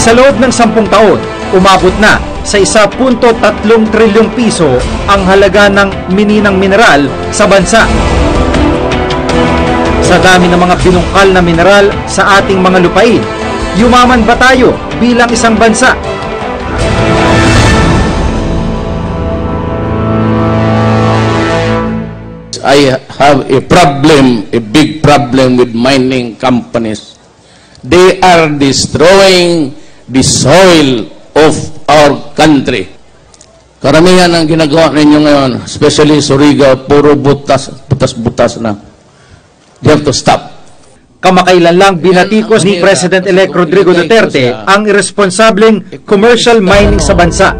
Sa loob ng 10 taon, umabot na sa 1.3 trilyong piso ang halaga ng mininang mineral sa bansa. Sa dami ng mga pinungkal na mineral sa ating mga lupain, yumaman ba tayo bilang isang bansa? I have a problem, a big problem with mining companies. They are destroying the soil of our country. Karamihan ang ginagawa ninyo ngayon, especially Surigao, puro butas na. You have to stop. Kamakailan lang binatikos ni President-elect Rodrigo Duterte ang irresponsableng commercial mining sa bansa.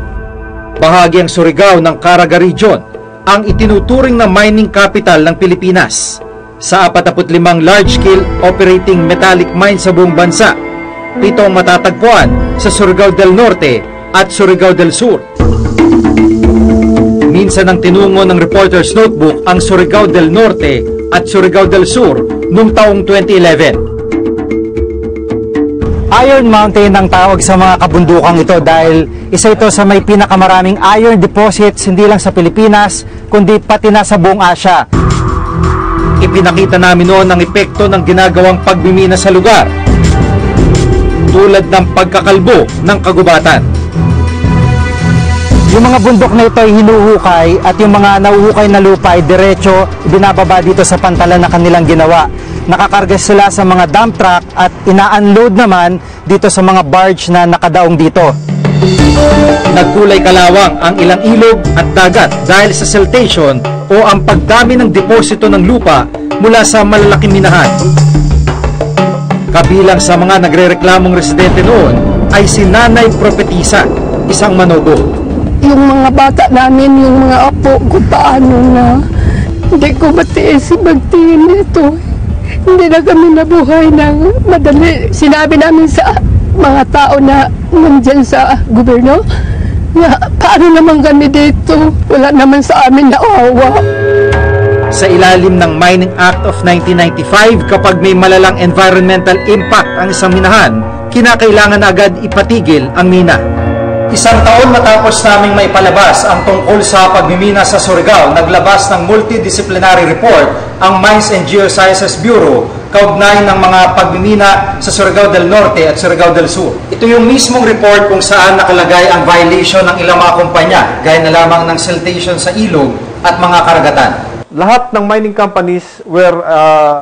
Bahagi ang Surigao ng Caraga Region, ang itinuturing na mining capital ng Pilipinas. Sa 45 large-scale operating metallic mines sa buong bansa, 7 ang matatagpuan sa Surigao del Norte at Surigao del Sur. Minsan ang tinungo ng Reporter's Notebook ang Surigao del Norte at Surigao del Sur noong taong 2011. Iron Mountain ang tawag sa mga kabundukang ito dahil isa ito sa may pinakamaraming iron deposits hindi lang sa Pilipinas kundi pati na sa buong Asia. Ipinakita namin noon ang epekto ng ginagawang pagmimina sa lugar, tulad ng pagkakalbo ng kagubatan. Yung mga bundok na ito ay hinuhukay at yung mga nahuhukay na lupa ay diretso binababa dito sa pantalan na kanilang ginawa. Nakakarga sila sa mga dump truck at ina-unload naman dito sa mga barge na nakadaong dito. Nagkulay kalawang ang ilang ilog at dagat dahil sa siltation o ang pagdami ng deposito ng lupa mula sa malalaking minahan. Kabilang sa mga nagrereklamong residente noon ay si Nanay Propetisa, isang manobo. Yung mga bata namin, yung mga apo ko, paano na hindi ko matiis magtingin nito. Hindi na kami nabuhay ng madali. Sinabi namin sa mga tao na nandyan sa gobyerno na paano naman kami dito, wala naman sa amin na awa. Sa ilalim ng Mining Act of 1995, kapag may malalang environmental impact ang isang minahan, kinakailangan agad ipatigil ang mina. 1 taon matapos naming maipalabas ang tungkol sa pagmimina sa Surigao, naglabas ng multidisciplinary report ang Mines and Geosciences Bureau kaugnay ng mga pagmimina sa Surigao del Norte at Surigao del Sur. Ito yung mismong report kung saan nakalagay ang violation ng ilang mga kumpanya, gaya na lamang ng siltation sa ilog at mga karagatan. Lahat ng mining companies were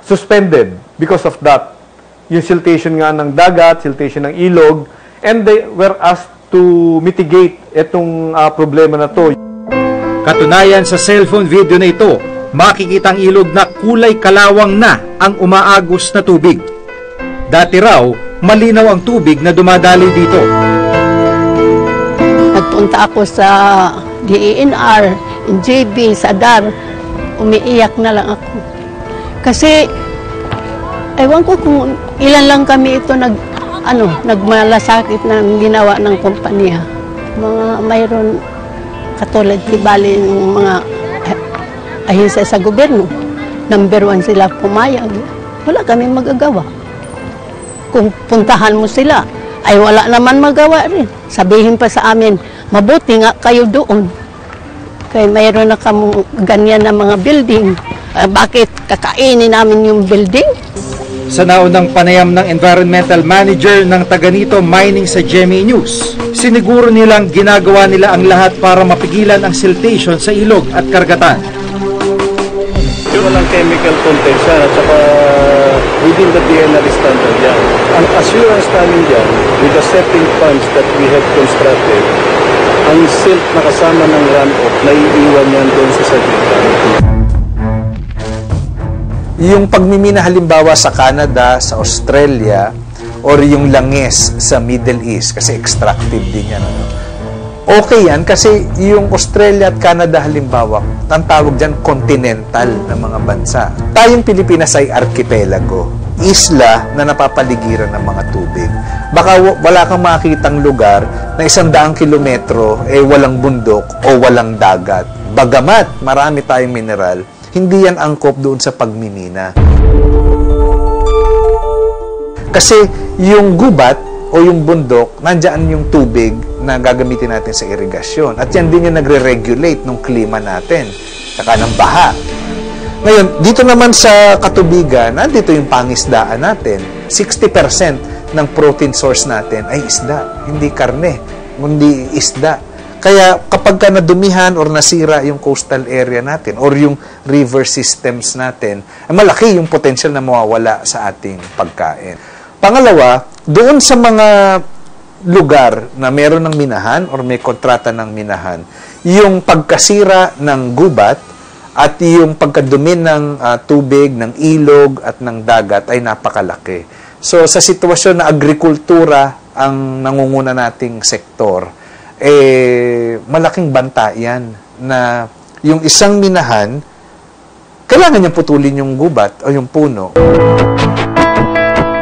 suspended because of that. Yung siltation nga ng dagat, siltation ng ilog, and they were asked to mitigate itong problema na to. Katunayan sa cellphone video na ito, makikita ang ilog na kulay kalawang na ang umaagos na tubig. Dati raw, malinaw ang tubig na dumadaloy dito. Nagpunta ako sa DENR, NJB, sa DAR, umiiyak na lang ako. Kasi, ewan ko kung ilan lang kami ito nagmalasakit ng ginawa ng kumpanya. Mayroon katulad bali ng mga ahensya sa gobyerno. Number 1 sila pumayag. Wala kami magagawa. Kung puntahan mo sila, ay wala naman magawa rin. Sabihin pa sa amin, mabuti nga kayo doon. Kaya mayroon na kamong ganyan na mga building. Bakit kakainin namin yung building? Sa naunang panayam ng environmental manager ng Taganito Mining sa GMA News, siniguro nilang ginagawa nila ang lahat para mapigilan ang siltation sa ilog at karagatan. Walang chemical content siya at saka within the DNR standard yan. Ang assurance namin dyan, with the setting funds that we have constructed, ang silt na kasama ng runoff, naiiwan yan doon sa sagitan. Yung pagmimina halimbawa sa Canada, sa Australia, or yung langis sa Middle East, kasi extractive din yan. Okay yan kasi yung Australia at Canada halimbawa, ang tawag dyan continental na mga bansa. Tayong Pilipinas ay archipelago, isla na napapaligiran ng mga tubig. Baka wala kang makitang lugar na 100 kilometro walang bundok o walang dagat. Bagamat marami tayong mineral, hindi yan angkop doon sa pagmimina. Kasi yung gubat, o yung bundok, nandyan yung tubig na gagamitin natin sa irigasyon. At yan din yung nagre-regulate ng klima natin, saka ng baha. Ngayon, dito naman sa katubigan, nandito yung pangisdaan natin. 60% ng protein source natin ay isda, hindi karne, kundi isda. Kaya kapag ka nadumihan or nasira yung coastal area natin or yung river systems natin, ay malaki yung potential na mawawala sa ating pagkain. Pangalawa, doon sa mga lugar na meron ng minahan or may kontrata ng minahan, yung pagkasira ng gubat at yung pagkadumi ng tubig, ng ilog at ng dagat ay napakalaki. So sa sitwasyon na agrikultura ang nangunguna nating sektor, malaking banta yan na yung isang minahan, kailangan niya putulin yung gubat o yung puno.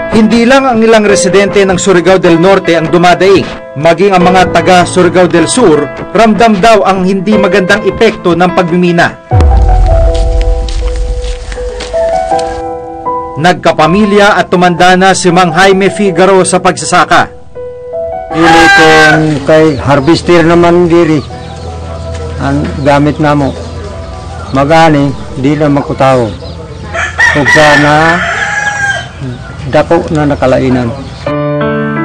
Hindi lang ang ilang residente ng Surigao del Norte ang dumadaing, maging ang mga taga Surigao del Sur, ramdam daw ang hindi magandang epekto ng pagmimina. Nagkapamilya at tumanda na si Mang Jaime Figaro sa pagsasaka. Ili kung kay harvester naman diri, ang gamit namo, magani, di na makutaw. Kung sana, dako na nakalainan.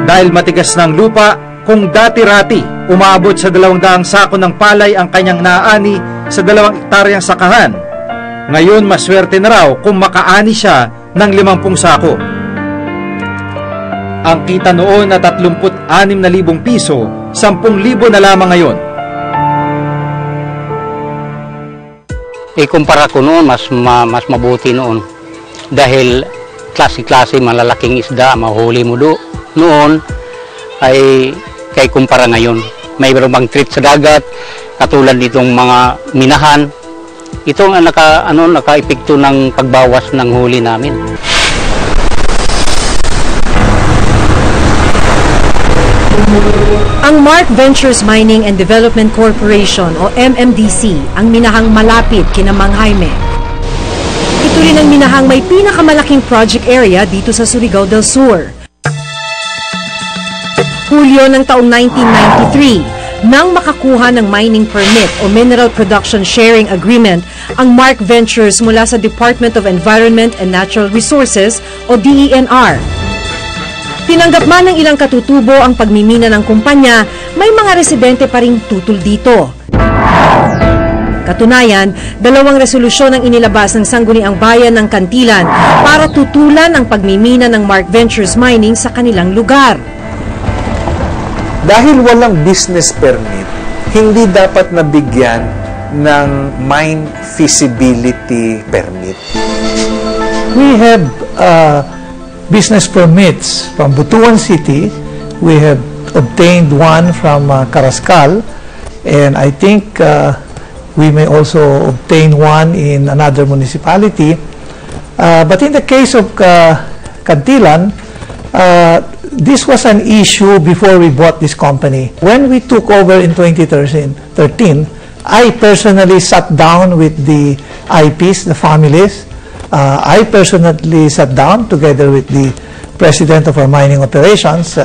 Dahil matigas ng lupa, kung dati-rati umabot sa 200 sako ng palay ang kanyang naani sa 2 hektaryang sakahan, ngayon maswerte na raw kung makaani siya ng 50 sako. Ang kita noon na 36,000 piso, 10,000 na lamang ngayon. Ikumpara ko noon, mas mabuti noon. Dahil klase-klase malalaking isda, mahuli mo noon, ay kay kumpara ngayon. May bang treat sa dagat, katulad nitong mga minahan. Ito ang naka-epekto ng pagbawas ng huli namin. Ang Mark Ventures Mining and Development Corporation o MMDC ang minahang malapit kina Mang Jaime. Ito rin ang minahang may pinakamalaking project area dito sa Surigao del Sur. Hulyo ng taong 1993, nang makakuha ng mining permit o Mineral Production Sharing Agreement ang Mark Ventures mula sa Department of Environment and Natural Resources o DENR. Tinanggap man ng ilang katutubo ang pagmimina ng kumpanya, may mga residente pa ring tutol dito. Katunayan, 2 resolusyon ang inilabas ng Sangguniang Bayan ng Cantilan para tutulan ang pagmimina ng Mark Ventures Mining sa kanilang lugar. Dahil walang business permit, hindi dapat nabigyan ng mine feasibility permit. We have business permits from Butuan City. We have obtained one from Carrascal, and I think we may also obtain one in another municipality. But in the case of Cantilan, this was an issue before we bought this company. When we took over in 2013, I personally sat down with the IPs, the families. I personally sat down together with the president of our mining operations,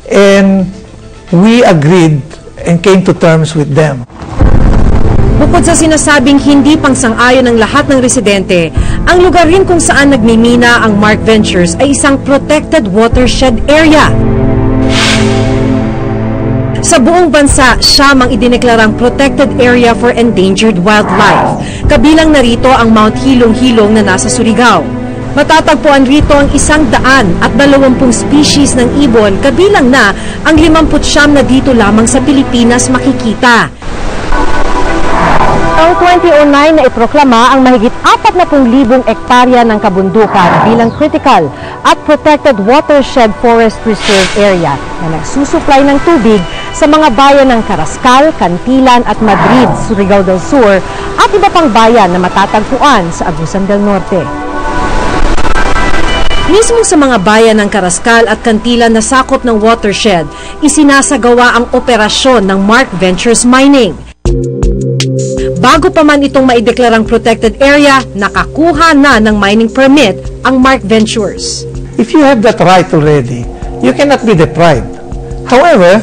and we agreed and came to terms with them. Bukod sa sinasabing hindi pangsang-ayon ng lahat ng residente, ang lugar rin kung saan nagmimina ang Mark Ventures ay isang protected watershed area. Sa buong bansa, siyam ang idineklarang protected area for endangered wildlife. Kabilang narito ang Mount Hilong-Hilong na nasa Surigao. Matatagpuan rito ang 120 species ng ibon, kabilang na ang 59 na dito lamang sa Pilipinas makikita. Taong 2009 na iproklama ang mahigit 40,000 hektarya ng kabundukan bilang critical at protected watershed forest reserve area na nagsusupply ng tubig sa mga bayan ng Carrascal, Cantilan at Madrid, Surigao del Sur at iba pang bayan na matatagpuan sa Agusan del Norte. Mismo sa mga bayan ng Carrascal at Cantilan na sakop ng watershed, isinasagawa ang operasyon ng Mark Ventures Mining. Bago pa man itong maideklarang protected area, nakakuha na ng mining permit ang Mark Ventures. If you have that right already, You cannot be deprived. However,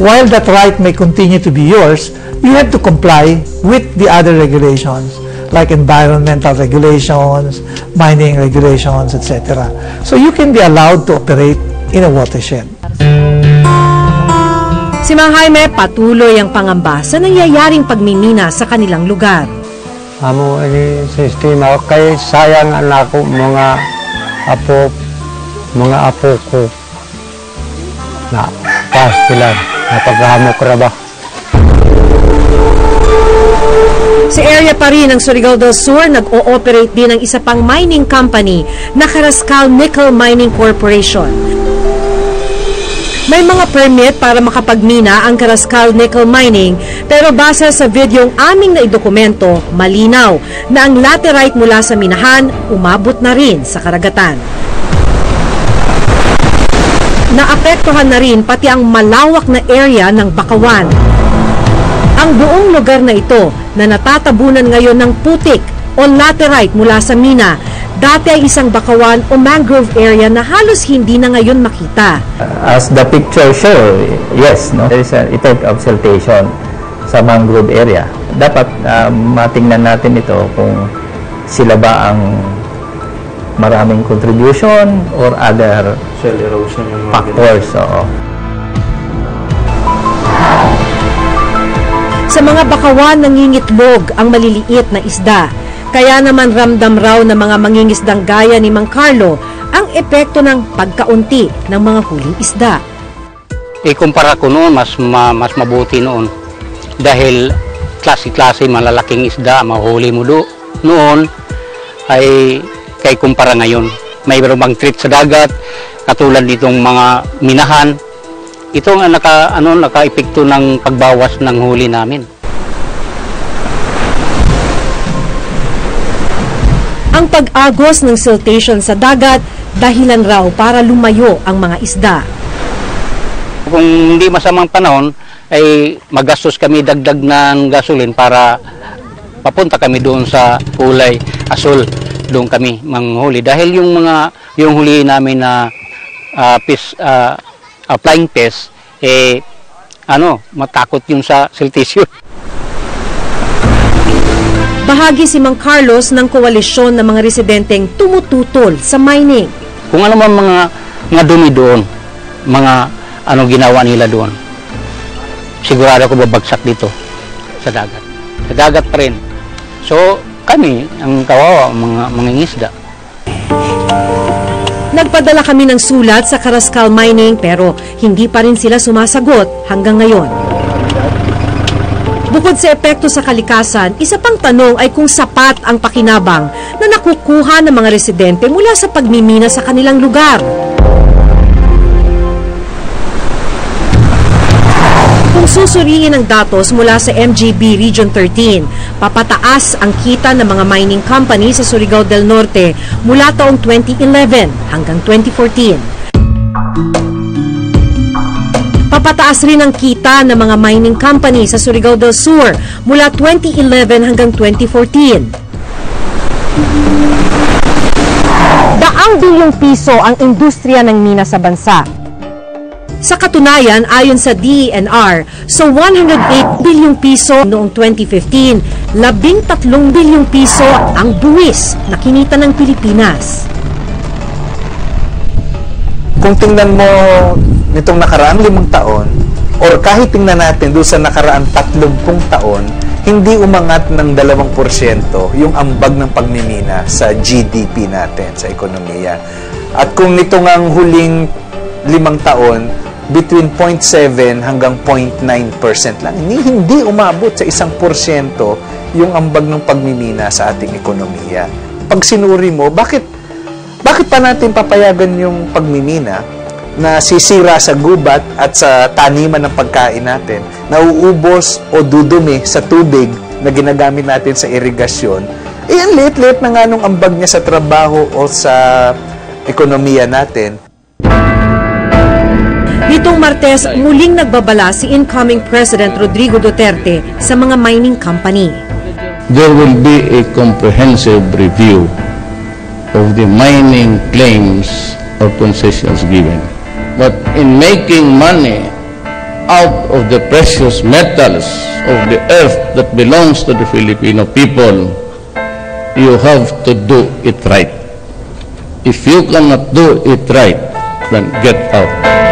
while that right may continue to be yours, you have to comply with the other regulations like environmental regulations, mining regulations, etc. So you can be allowed to operate in a watershed. Si Mang Jaime patuloy ang pangamba sa nangyayaring pagmimina sa kanilang lugar. Amo ini sistema kay sayang anak ko mga apo ko na pastilan napaghamok ra ba. Sa area pa rin ng Surigao del Sur, nag-ooperate din ang isa pang mining company na Carrascal Nickel Mining Corporation. May mga permit para makapagmina ang Carrascal Nickel Mining, pero base sa videong aming naidokumento, malinaw na ang laterite mula sa minahan umabot na rin sa karagatan. Naapektuhan na rin pati ang malawak na area ng Bakawan. Ang buong lugar na ito na natatabunan ngayon ng putik o laterite mula sa mina, dati ay isang bakawan o mangrove area na halos hindi na ngayon makita. As the picture show, yes, no? There is an effect of siltation sa mangrove area. Dapat matingnan natin ito kung sila ba ang maraming contribution or other Soil erosion yung factors. Oo. Sa mga bakawan, nangingitlog ang maliliit na isda. Kaya naman ramdam raw ng mga mangingisdang gaya ni Mang Carlo ang epekto ng pagkaunti ng mga huling isda. Ikumpara ko noon, mas mabuti noon. Dahil klase-klase malalaking isda, mahuli mo noon, ay kay kumpara ngayon. May bang treat sa dagat, katulad nitong mga minahan. Ito ang naka-epekto ng pagbawas ng huli namin. Ang pag-agos ng siltation sa dagat, dahilan raw para lumayo ang mga isda. Kung hindi masamang panahon, ay magastos kami dagdag ng gasolin para papunta kami doon sa kulay asul. Doon kami manghuli. Dahil yung huli namin na flying fish, matakot yung sa siltation. Bahagi si Mang Carlos ng koalisyon ng mga residenteng tumututol sa mining. Kung ano man mga dumi doon, mga ginawa nila doon, sigurado ko babagsak dito sa dagat. Sa dagat pa rin. So, kami, ang kawawa, mga isda. Nagpadala kami ng sulat sa Carrascal Mining pero hindi pa rin sila sumasagot hanggang ngayon. Bukod sa epekto sa kalikasan, isa pang tanong ay kung sapat ang pakinabang na nakukuha ng mga residente mula sa pagmimina sa kanilang lugar. Kung susuriin ang datos mula sa MGB Region 13, papataas ang kita ng mga mining company sa Surigao del Norte mula taong 2011 hanggang 2014. Papataas rin ang kita ng mga mining company sa Surigao del Sur mula 2011 hanggang 2014. Daang bilyong piso ang industriya ng mina sa bansa. Sa katunayan, ayon sa DENR, sa 108 bilyong piso noong 2015, 13 bilyong piso ang buwis na kinita ng Pilipinas. Kung tingnan mo nitong nakaraang 5 taon, or kahit tingnan natin doon sa nakaraang 30 taon, hindi umangat ng 2% yung ambag ng pagmimina sa GDP natin, sa ekonomiya. At kung nitong ang huling 5 taon, between 0.7 hanggang 0.9% lang. Hindi umabot sa 1% yung ambag ng pagmimina sa ating ekonomiya. Pag sinuri mo, bakit pa natin papayagan yung pagmimina na sisira sa gubat at sa taniman ng pagkain natin, nauubos o dudumi sa tubig na ginagamit natin sa irigasyon? Ang liit-liit na nga nung ambag niya sa trabaho o sa ekonomiya natin. Nitong Martes, muling nagbabala si incoming President Rodrigo Duterte sa mga mining company. There will be a comprehensive review of the mining claims or concessions given. But in making money out of the precious metals of the earth that belongs to the Filipino people, you have to do it right. If you cannot do it right, then get out.